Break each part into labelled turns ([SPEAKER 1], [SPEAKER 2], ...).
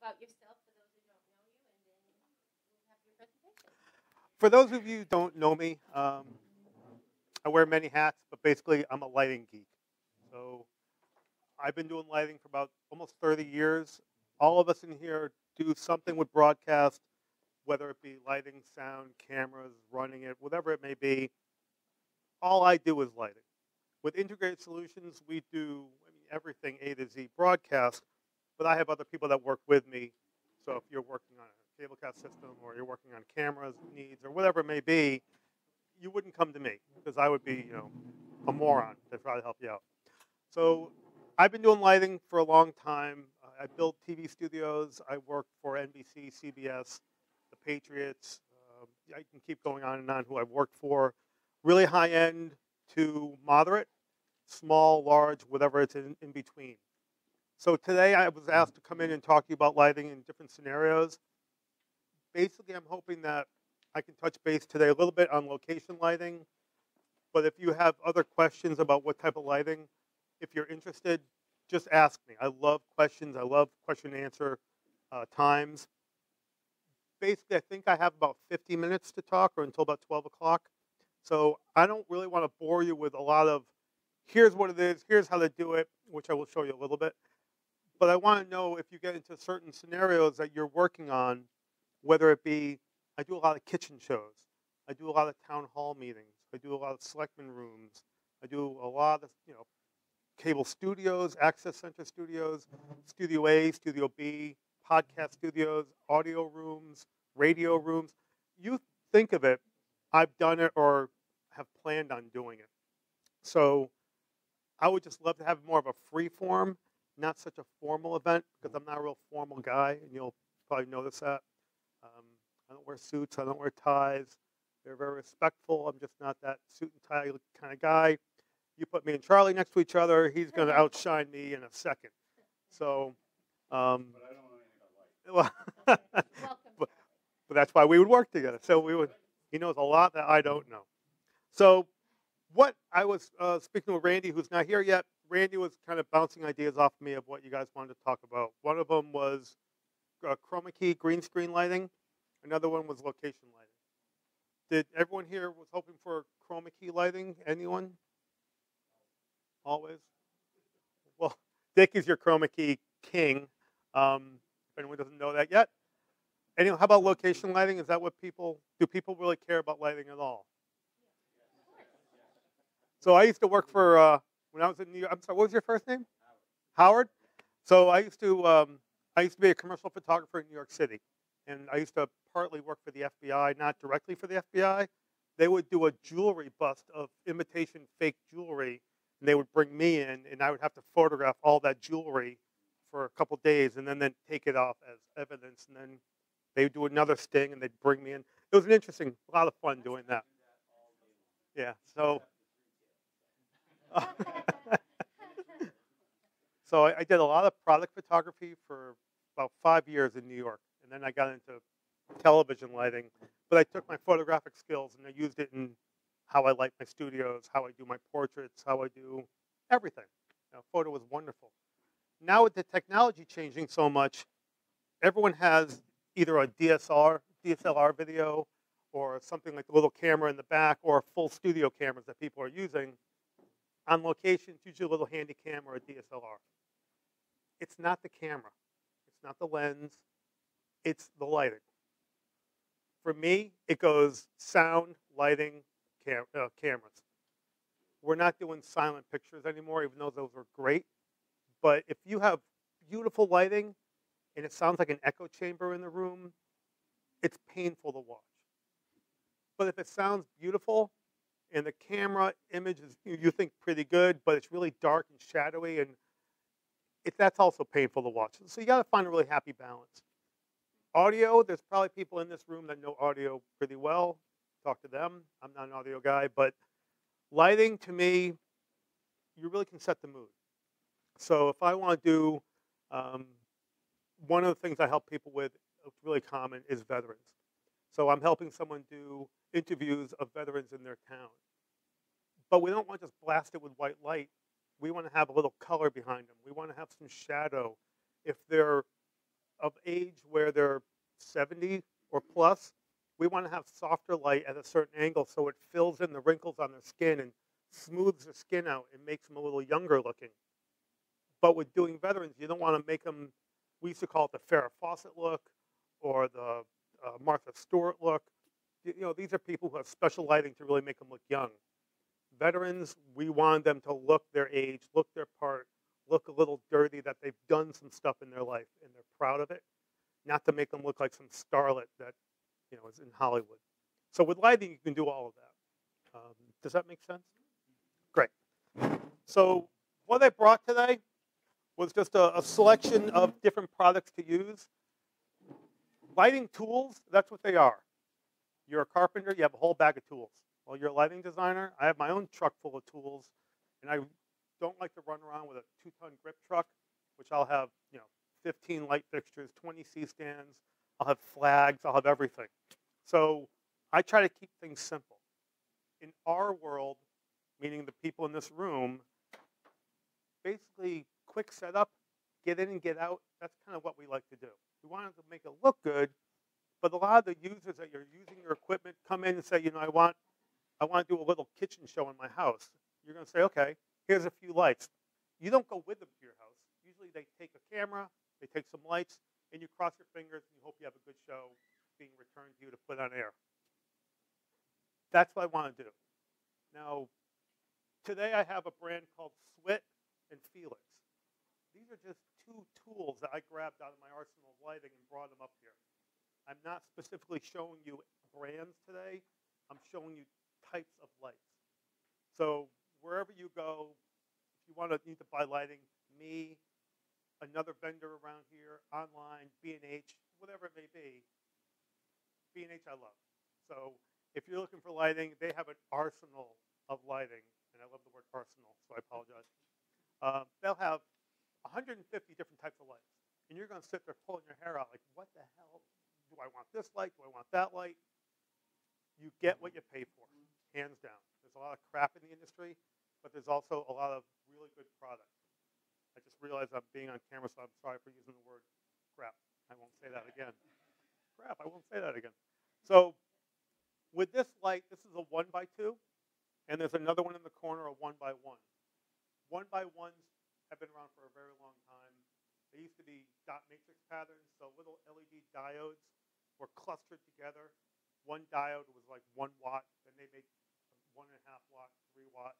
[SPEAKER 1] about yourself for those who don't know you, and then we'll have your presentation.
[SPEAKER 2] For those of you who don't know me, I wear many hats, but basically I'm a lighting geek. So I've been doing lighting for about almost 30 years. All of us in here do something with broadcast, whether it be lighting, sound, cameras, running it, whatever it may be. All I do is lighting. With integrated solutions, we do everything A to Z broadcast, but I have other people that work with me. So if you're working on a cablecast system or you're working on cameras needs or whatever it may be, you wouldn't come to me because I would be, a moron to try to help you out. So I've been doing lighting for a long time. I built TV studios. I worked for NBC, CBS, the Patriots. I can keep going on and on who I've worked for. Really high end to moderate, small, large, whatever it's in between. So today I was asked to come in and talk to you about lighting in different scenarios. Basically, I'm hoping that I can touch base today a little bit on location lighting. But if you have other questions about what type of lighting, if you're interested, just ask me. I love questions. I love question and answer times. Basically, I think I have about 50 minutes to talk or until about 12 o'clock. So I don't really want to bore you with a lot of, here's what it is, here's how to do it, which I will show you a little bit. But I want to know if you get into certain scenarios that you're working on, whether it be, I do a lot of kitchen shows. I do a lot of town hall meetings. I do a lot of selectman rooms. I do a lot of, cable studios, access center studios, Studio A, Studio B, podcast studios, audio rooms, radio rooms. You think of it, I've done it or have planned on doing it. So I would just love to have more of a free form, not such a formal event, because I'm not a real formal guy, and you'll probably notice that. I don't wear suits. I don't wear ties. They're very respectful. I'm just not that suit and tie kind of guy. You put me and Charlie next to each other, he's going to outshine me in a second. So,
[SPEAKER 3] but I don't know anything
[SPEAKER 2] well,
[SPEAKER 1] Welcome.
[SPEAKER 2] but that's why we would work together. So we would. He knows a lot that I don't know. So, what I was speaking with Randy, who's not here yet. Randy was kind of bouncing ideas off me of what you guys wanted to talk about. One of them was chroma key green screen lighting. Another one was location lighting. Did everyone here was hoping for chroma key lighting? Anyone? Always? Well, Dick is your chroma key king. If anyone doesn't know that yet. Anyway, how about location lighting? Is that what do people really care about lighting at all? So I used to work for, when I was in New York, I'm sorry, what was your first name? Howard. So I used to be a commercial photographer in New York City. And I used to partly work for the FBI, not directly for the FBI. They would do a jewelry bust of imitation fake jewelry, and they would bring me in, and I would have to photograph all that jewelry for a couple days, and then take it off as evidence. And then they would do another sting, and they'd bring me in. It was an interesting, a lot of fun doing that. Yeah, so. So I did a lot of product photography for about 5 years in New York. And then I got into television lighting. But I took my photographic skills and I used it in how I light my studios, how I do my portraits, how I do everything. Photo was wonderful. Now with the technology changing so much, everyone has either a DSLR video, or something like the little camera in the back, or full studio cameras that people are using. On location, it's usually a little handy cam or a DSLR. It's not the camera. It's not the lens. It's the lighting. For me, it goes sound, lighting, cameras. We're not doing silent pictures anymore, even though those are great. But if you have beautiful lighting and it sounds like an echo chamber in the room, it's painful to watch. But if it sounds beautiful and the camera image is, you think pretty good, but it's really dark and shadowy, and that's also painful to watch. So you got to find a really happy balance. Audio, there's probably people in this room that know audio pretty well. Talk to them. I'm not an audio guy, but lighting, to me, you really can set the mood. So if I want to do, one of the things I help people with, it's really common, is veterans. So I'm helping someone do interviews of veterans in their town. But we don't want to just blast it with white light. We want to have a little color behind them. We want to have some shadow. If they're of age where they're 70 or plus, we want to have softer light at a certain angle so it fills in the wrinkles on their skin and smooths their skin out and makes them a little younger looking. But with doing veterans, you don't want to make them, we used to call it the Farrah Fawcett look or the Martha Stewart look. These are people who have special lighting to really make them look young. Veterans, we want them to look their age, look their part, look a little dirty, that they've done some stuff in their life and they're proud of it, not to make them look like some starlet that is in Hollywood. So with lighting, you can do all of that. Does that make sense? Great. So what I brought today was just a selection of different products to use. Lighting tools, that's what they are. You're a carpenter, you have a whole bag of tools. Well, you're a lighting designer, I have my own truck full of tools, and I don't like to run around with a 2-ton grip truck, which I'll have 15 light fixtures, 20 C-stands, I'll have flags, I'll have everything. So I try to keep things simple. In our world, meaning the people in this room, basically quick setup, get in and get out, that's kind of what we like to do. We want to make it look good, but a lot of the users that you're using your equipment come in and say, I want to do a little kitchen show in my house. You're going to say, okay, here's a few lights. You don't go with them to your house. Usually they take a camera, they take some lights, and you cross your fingers and you hope you have a good show being returned to you to put on air. That's what I want to do. Now, today I have a brand called Swit and Felix. These are just 2 tools that I grabbed out of my arsenal of lighting and brought them up here. I'm not specifically showing you brands today. I'm showing you types of lights. So wherever you go, if you need to buy lighting, me, another vendor around here, online, B&H, whatever it may be, B&H I love. So if you're looking for lighting, they have an arsenal of lighting, and I love the word arsenal, so I apologize. They'll have 150 different types of lights, and you're going to sit there pulling your hair out like, what the hell? Do I want this light? Do I want that light? You get what you pay for, hands down. There's a lot of crap in the industry, but there's also a lot of really good product. I just realized I'm being on camera, so I'm sorry for using the word crap. I won't say that again. Crap, I won't say that again. So with this light, this is a 1x2, and there's another one in the corner, a 1x1. 1x1s have been around for a very long time. They used to be dot matrix patterns, so little LED diodes were clustered together. One diode was like 1 watt, then they make 1.5 watt, 3 watt.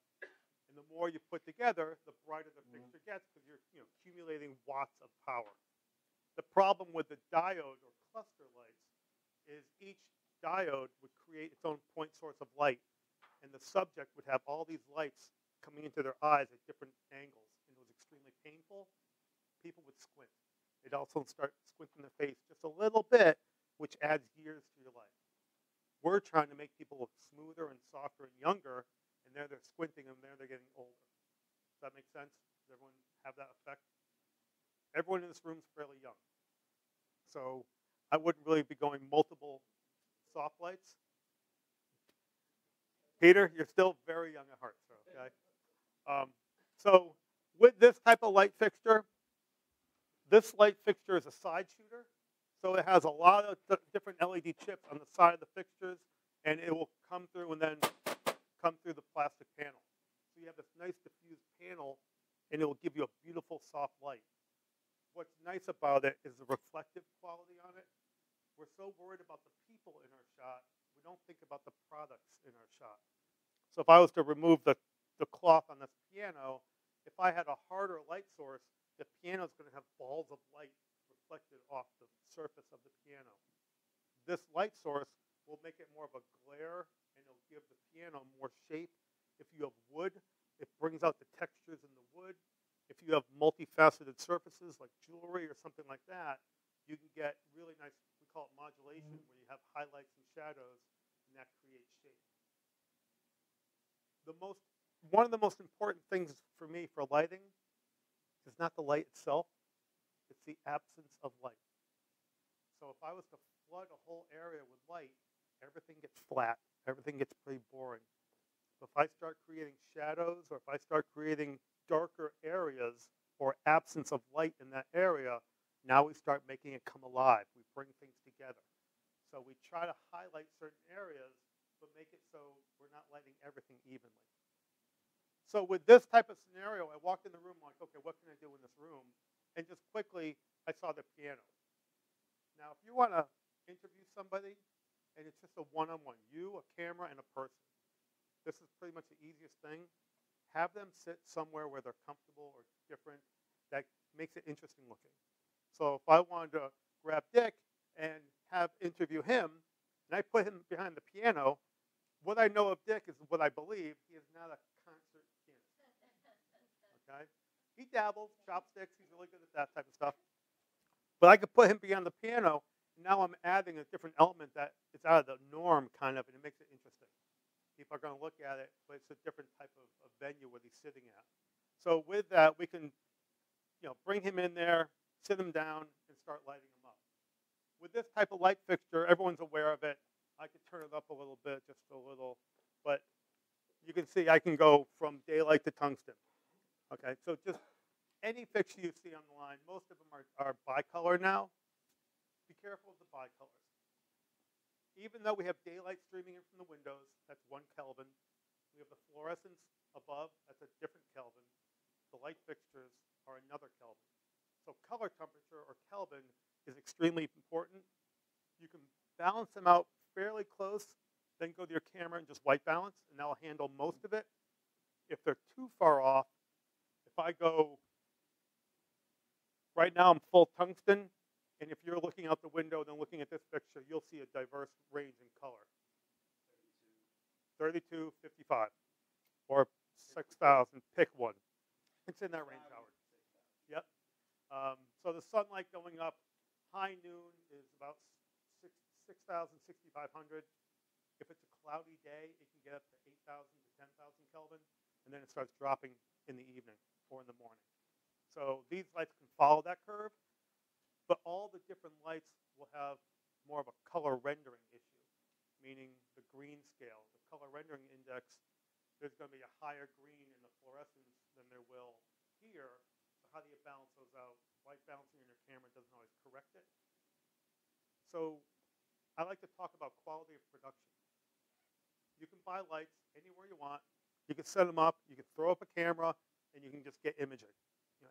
[SPEAKER 2] And the more you put together, the brighter the fixture gets because you're accumulating watts of power. The problem with the diode or cluster lights is each diode would create its own point source of light, and the subject would have all these lights coming into their eyes at different angles, and it was extremely painful. People would squint. They'd also start squinting their face just a little bit, which adds years to your life. We're trying to make people look smoother and softer and younger, and there they're squinting, and there they're getting older. Does that make sense? Does everyone have that effect? Everyone in this room is fairly young. So I wouldn't really be going multiple soft lights. Peter, you're still very young at heart, sir, okay? So with this type of light fixture, this light fixture is a side shooter. So it has a lot of different LED chips on the side of the fixtures, and it will come through and then come through the plastic panel. So you have this nice diffused panel, and it will give you a beautiful soft light. What's nice about it is the reflective quality on it. We're so worried about the people in our shot, we don't think about the products in our shot. So if I was to remove the cloth on this piano, if I had a harder light source, the piano is going to have balls of light reflected off the surface of the piano. This light source will make it more of a glare, and it'll give the piano more shape. If you have wood, it brings out the textures in the wood. If you have multifaceted surfaces like jewelry or something like that, you can get really nice, we call it modulation, where you have highlights and shadows, and that creates shape. One of the most important things for me for lighting is not the light itself, it's the absence of light. So if I was to flood a whole area with light, everything gets flat, everything gets pretty boring. But if I start creating shadows, or if I start creating darker areas or absence of light in that area, Now we start making it come alive. We bring things together. So we try to highlight certain areas, but make it so we're not lighting everything evenly. So with this type of scenario, I walked in the room like, okay, what can I do in this room? And just quickly, I saw the piano. Now, if you want to interview somebody, and it's just a one-on-one, you, a camera, and a person, this is pretty much the easiest thing. Have them sit somewhere where they're comfortable or different. That makes it interesting looking. So if I wanted to grab Dick and interview him, and I put him behind the piano, what I know of Dick is what I believe. He is not a concert pianist. Okay? He dabbles, chopsticks. He's really good at that type of stuff. But I could put him behind the piano. Now I'm adding a different element that is out of the norm, kind of, and it makes it interesting. People are going to look at it, but it's a different type of venue where he's sitting at. So with that, we can, bring him in there, sit him down, and start lighting him up. With this type of light fixture, everyone's aware of it. I can turn it up a little bit, just a little, but you can see I can go from daylight to tungsten. Okay, so just any fixture you see on the line, most of them are bicolor now. Be careful of the bicolors. Even though we have daylight streaming in from the windows, that's 1 Kelvin. We have the fluorescence above, that's a different Kelvin. The light fixtures are another Kelvin. So color temperature, or Kelvin, is extremely important. You can balance them out fairly close, then go to your camera and just white balance, and that'll handle most of it. If they're too far off, if I go, right now I'm full tungsten, and if you're looking out the window then looking at this fixture, you'll see a diverse range in color. 32, 55, or 6,000, pick one. It's in that range, Howard. Yep. So the sunlight going up, high noon is about 6,000, 6,500. If it's a cloudy day, it can get up to 8,000 to 10,000 Kelvin, and then it starts dropping in the evening or in the morning. So these lights can follow that curve, but all the different lights will have more of a color rendering issue, meaning the green scale, the color rendering index, there's going to be a higher green in the fluorescence than there will here. So how do you balance those out? Light balancing in your camera doesn't always correct it. So I like to talk about quality of production. You can buy lights anywhere you want. You can set them up. You can throw up a camera, and you can just get imaging.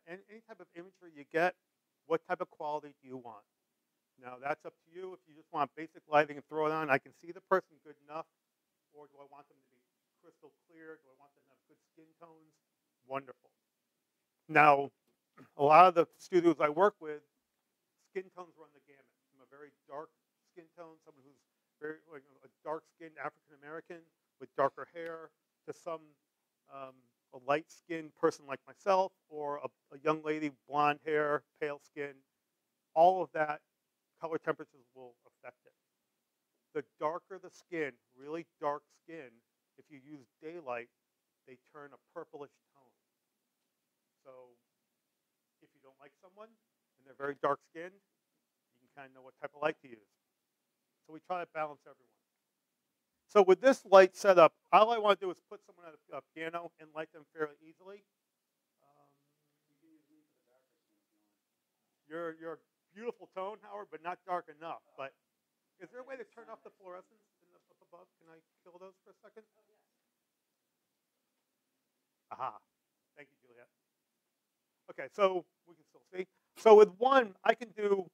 [SPEAKER 2] Any type of imagery you get, what type of quality do you want? Now, that's up to you. If you just want basic lighting and throw it on, I can see the person good enough, or do I want them to be crystal clear? Do I want them to have good skin tones? Wonderful. Now, a lot of the studios I work with, skin tones run the gamut. From a very dark skin tone, someone who's very a dark-skinned African-American with darker hair, to some a light-skinned person like myself, or a young lady, blonde hair, pale skin. All of that, color temperatures will affect it. The darker the skin, really dark skin, if you use daylight, they turn a purplish tone. So if you don't like someone and they're very dark-skinned, you can kind of know what type of light to use. So we try to balance everyone. So with this light setup, all I want to do is put someone at a piano and light them fairly easily. You're a beautiful tone, Howard, but not dark enough. But is there a way to turn off the fluorescence up above? Can I kill those for a second? Aha. Thank you, Juliet. Okay, so we can still see. So with one, I can do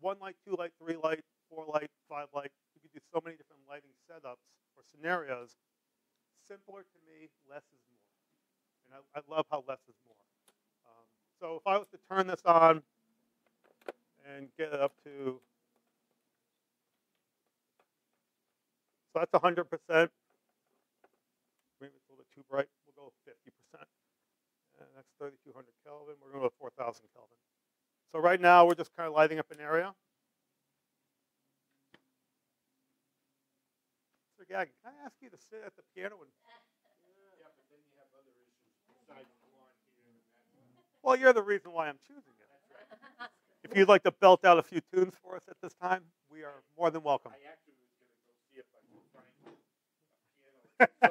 [SPEAKER 2] 1 light, 2 light, 3 light, 4 light, 5 light. You could do so many different lighting setups or scenarios. Simpler to me, less is more. And I love how less is more. So if I was to turn this on and get it up to, so that's 100%. Maybe it's a little bit too bright. We'll go with 50%. And that's 3,200 Kelvin. We're going to go with 4,000 Kelvin. So right now, we're just kind of lighting up an area. So Gaggy, can I ask you to sit at the piano and...
[SPEAKER 3] Yeah, but then you have other issues besides blonde hair and that.
[SPEAKER 2] Well, you're the reason why I'm choosing it.
[SPEAKER 3] That's right.
[SPEAKER 2] If you'd like to belt out a few tunes for us at this time, we are more than welcome.
[SPEAKER 3] I actually was going to go see if I could find a piano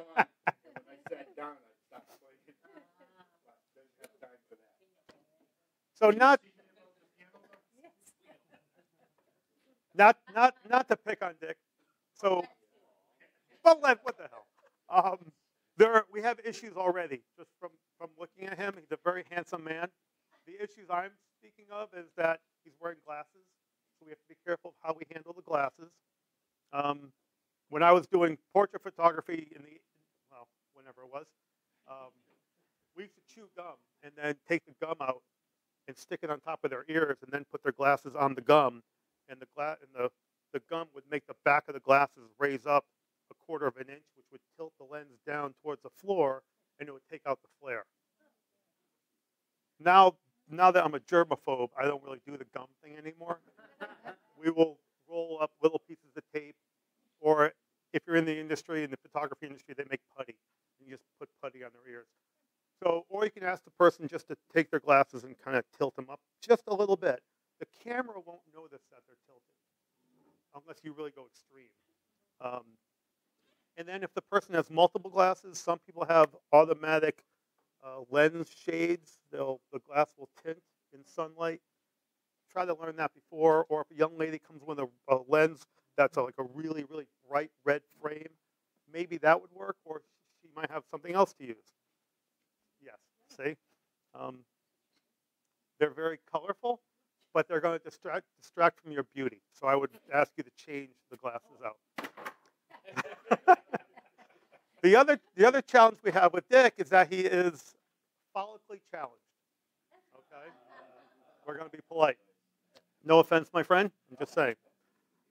[SPEAKER 3] song. And when I sat down, I stopped playing. But didn't have time for that.
[SPEAKER 2] So not... not to pick on Dick. So, but what the hell? We have issues already just from looking at him. He's a very handsome man. The issues I'm speaking of is that he's wearing glasses, so we have to be careful of how we handle the glasses. When I was doing portrait photography whenever it was, we used to chew gum and then take the gum out and stick it on top of their ears and then put their glasses on the gum, and the gum would make the back of the glasses raise up 1/4 of an inch, which would tilt the lens down towards the floor, and it would take out the flare. Now that I'm a germaphobe, I don't really do the gum thing anymore. We will roll up little pieces of tape, or if you're in the industry, in the photography industry, they make putty. You just put putty on their ears. So, or you can ask the person just to take their glasses and kind of tilt them up just a little bit. The camera won't notice that they're tilted, unless you really go extreme. And then if the person has multiple glasses, some people have automatic lens shades. The glass will tint in sunlight. Try to learn that before. Or if a young lady comes with a lens that's like a really, really bright red frame, maybe that would work, or she might have something else to use. Yes, see? They're very colorful, but they're going to distract from your beauty. So I would ask you to change the glasses out. The other challenge we have with Dick is that he is follically challenged. Okay? We're going to be polite. No offense, my friend. I'm just saying.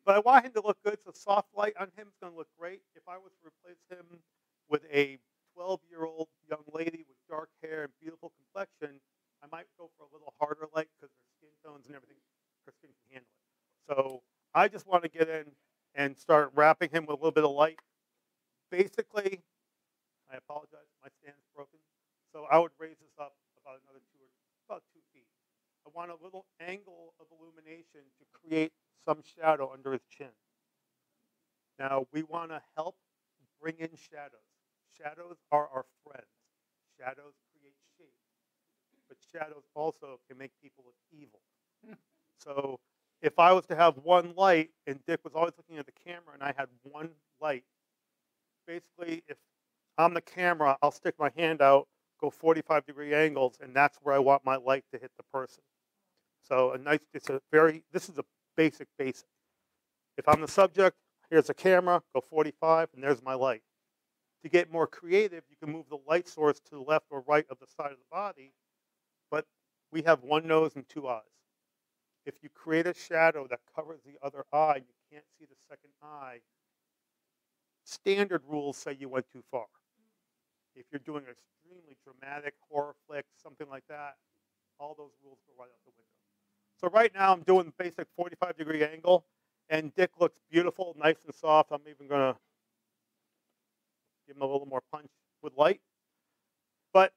[SPEAKER 2] But I want him to look good, so soft light on him is going to look great. If I was to replace him with a 12-year-old young lady with dark hair and beautiful complexion, I might go for a little harder light because her skin tones and everything, her skin can handle it. So I just want to get in and start wrapping him with a little bit of light. Basically, I apologize, my stand's broken. So I would raise this up about 2 feet. I want a little angle of illumination to create some shadow under his chin. Now, we want to help bring in shadows. Shadows are our friends. Shadows create shape. But shadows also can make people look evil. So if I was to have one light, and Dick was always looking at the camera, and I had one light, basically, if I'm the camera, I'll stick my hand out, go 45-degree angles, and that's where I want my light to hit the person. So this is a basic. If I'm the subject, here's a camera, go 45, and there's my light. To get more creative, you can move the light source to the left or right of the side of the body, but we have one nose and 2 eyes. If you create a shadow that covers the other eye, you can't see the second eye, standard rules say you went too far. If you're doing an extremely dramatic horror flick, something like that, all those rules go right out the window. So right now I'm doing basic 45-degree angle, and Dick looks beautiful, nice and soft. I'm even going to give him a little more punch with light. But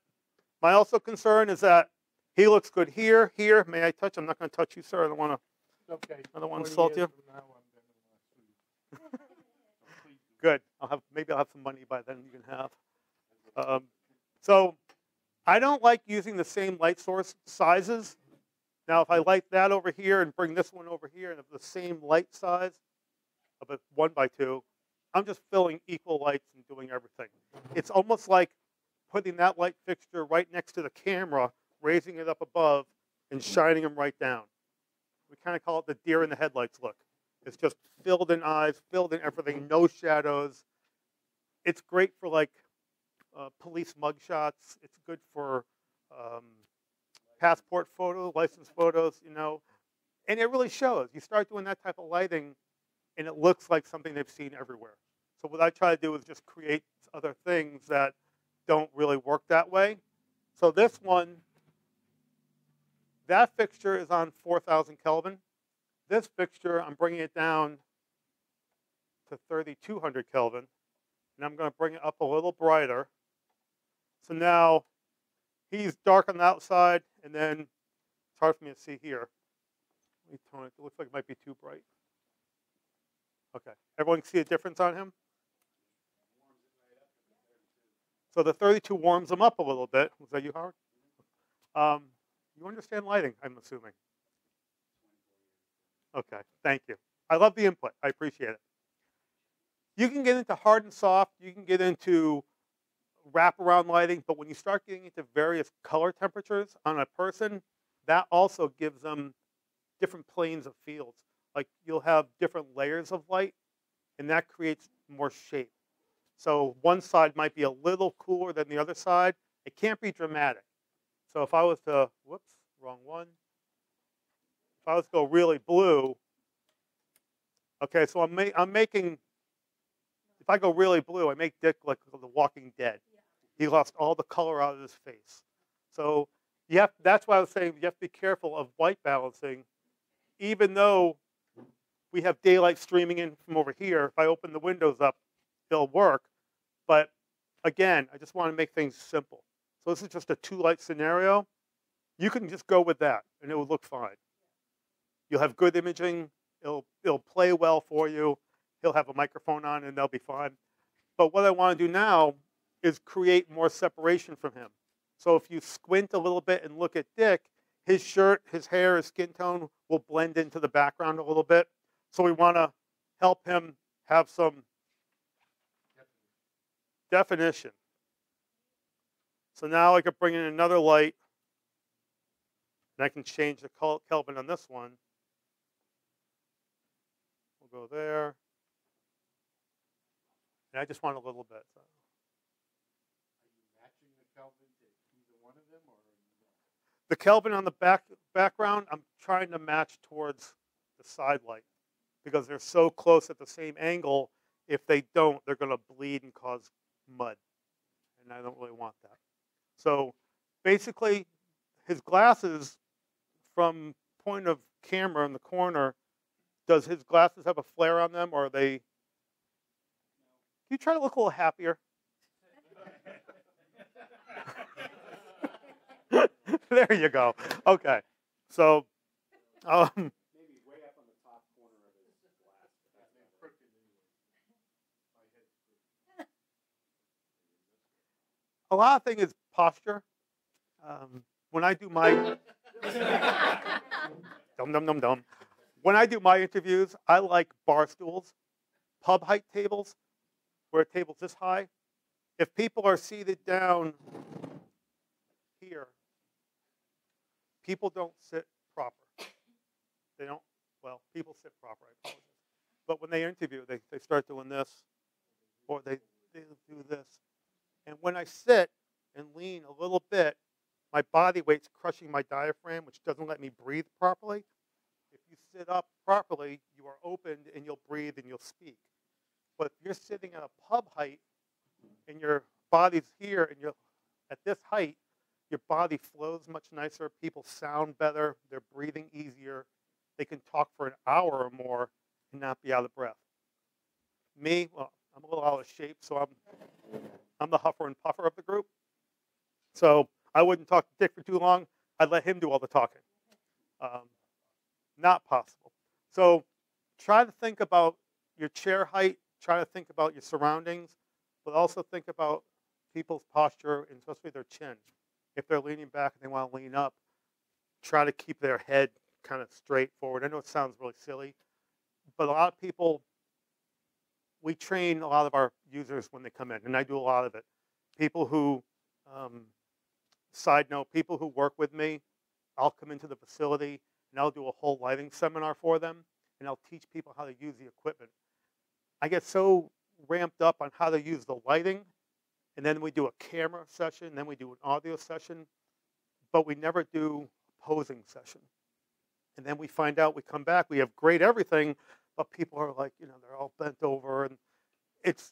[SPEAKER 2] my also concern is that he looks good here. May I touch? I'm not going to touch you, sir. I don't want to.
[SPEAKER 3] Okay.
[SPEAKER 2] I don't want to insult you. Good. Maybe I'll have some money by then you can have. So I don't like using the same light source sizes. Now, if I light that over here and bring this one over here and have the same light size of a 1x2, I'm just filling equal lights and doing everything. It's almost like putting that light fixture right next to the camera, raising it up above, and shining them right down. We kind of call it the deer in the headlights look. It's just filled in eyes, filled in everything, no shadows. It's great for like police mugshots. It's good for passport photos, license photos, and it really shows. You start doing that type of lighting, and it looks like something they've seen everywhere. So what I try to do is just create other things that don't really work that way. So this one, that fixture is on 4,000 Kelvin. This fixture, I'm bringing it down to 3,200 Kelvin, and I'm going to bring it up a little brighter. So now he's dark on the outside, and then it's hard for me to see here. Let me tone it. It looks like it might be too bright. Okay. Everyone see a difference on him? So the 32 warms him up a little bit. Was that you, Howard? You understand lighting, I'm assuming. Okay, thank you. I love the input. I appreciate it. You can get into hard and soft. You can get into wraparound lighting, but when you start getting into various color temperatures on a person, that also gives them different planes of fields. Like you'll have different layers of light, and that creates more shape. So one side might be a little cooler than the other side. It can't be dramatic. So if I was to, whoops, wrong one. If I was to go really blue, okay, so I'm making, if I go really blue, I make Dick like The Walking Dead. He lost all the color out of his face. So that's why I was saying you have to be careful of white balancing. Even though we have daylight streaming in from over here, if I open the windows up, it'll work. But again, I just want to make things simple. So this is just a 2-light scenario. You can just go with that, and it will look fine. You'll have good imaging. It'll play well for you. He'll have a microphone on, and they'll be fine. But what I want to do now is create more separation from him. So if you squint a little bit and look at Dick, his shirt, his hair, his skin tone will blend into the background a little bit. So we want to help him have some definition. So now I could bring in another light, and I can change the Kelvin on this one. We'll go there. And I just want a little bit. So.
[SPEAKER 3] Are you matching the Kelvin to either one of them, or no?
[SPEAKER 2] The Kelvin on the background, I'm trying to match towards the side light because they're so close at the same angle. If they don't, they're going to bleed and cause mud, and I don't really want that. So basically, his glasses from point of camera in the corner, does his glasses have a flare on them, or are they? Can you try to look a little happier? There you go. Okay. So,
[SPEAKER 3] Maybe way up on the top corner of his glass. That's crooked anyway.
[SPEAKER 2] a lot of thing is posture. When I do my When I do my interviews, I like bar stools, pub height tables, where a table's this high. If people are seated down here, people don't sit proper. They don't, well, people sit proper, I apologize. But when they interview, they start doing this, or they do this. And when I sit and lean a little bit, my body weight's crushing my diaphragm, which doesn't let me breathe properly. If you sit up properly, you are opened and you'll breathe and you'll speak. But if you're sitting at a pub height and your body's here and you're at this height, your body flows much nicer. People sound better. They're breathing easier. They can talk for an hour or more and not be out of breath. Me, well, I'm a little out of shape, so I'm the huffer and puffer of the group. So I wouldn't talk to Dick for too long. I'd let him do all the talking. Not possible. So try to think about your chair height. Try to think about your surroundings, but also think about people's posture, and especially their chin. If they're leaning back and they want to lean up, try to keep their head kind of straight forward. I know it sounds really silly, but a lot of people, we train a lot of our users when they come in, and I do a lot of it. People who, side note, people who work with me, I'll come into the facility and I'll do a whole lighting seminar for them, and I'll teach people how to use the equipment. I get so ramped up on how to use the lighting, and then we do a camera session, then we do an audio session, but we never do a posing session. And then we find out, we come back, we have great everything, but people are like, they're all bent over, and it's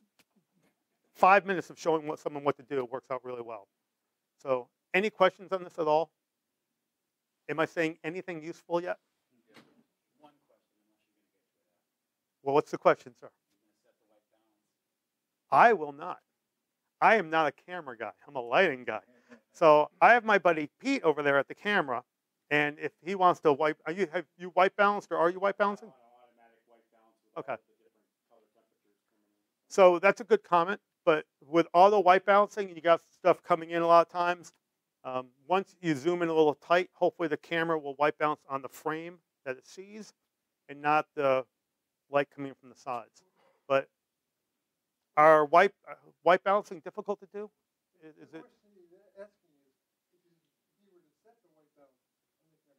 [SPEAKER 2] 5 minutes of showing someone what to do. It works out really well. So any questions on this at all? Am I saying anything useful yet?
[SPEAKER 3] One question, unless you're going to get to that.
[SPEAKER 2] Well, what's the question, sir? I will not. I am not a camera guy. I'm a lighting guy. So I have my buddy Pete over there at the camera, and if he wants to wipe, have you white balanced, or are you white balancing?
[SPEAKER 3] Automatic white balance.
[SPEAKER 2] Okay.
[SPEAKER 3] The different color temperatures coming in.
[SPEAKER 2] So that's a good comment, but with auto white balancing, you got stuff coming in a lot of times. Once you zoom in a little tight, hopefully the camera will white balance on the frame that it sees, and not the light coming from the sides. But are white balancing difficult to do? Is it?
[SPEAKER 4] The question he's asking is, if you were to set the white balance on the camera,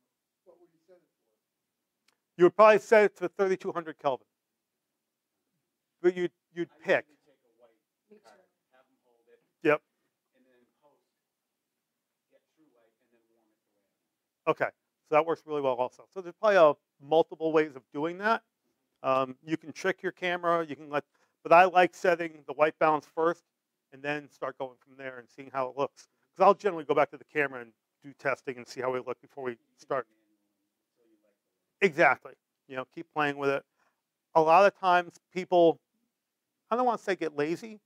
[SPEAKER 4] what would you set it for?
[SPEAKER 2] You would probably set it to 3,200 Kelvin. But you'd pick.
[SPEAKER 3] Take a white card, have them hold it,
[SPEAKER 2] Yep.
[SPEAKER 3] and then post, get true light, and then warm it the way I want.
[SPEAKER 2] Okay. So that works really well also. So there's probably multiple ways of doing that. You can trick your camera. You can but I like setting the white balance first and then start going from there and seeing how it looks. Because I'll generally go back to the camera and do testing and see how we look before we start. Exactly. Keep playing with it. A lot of times people, I don't want to say get lazy,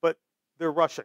[SPEAKER 2] but they're rushing.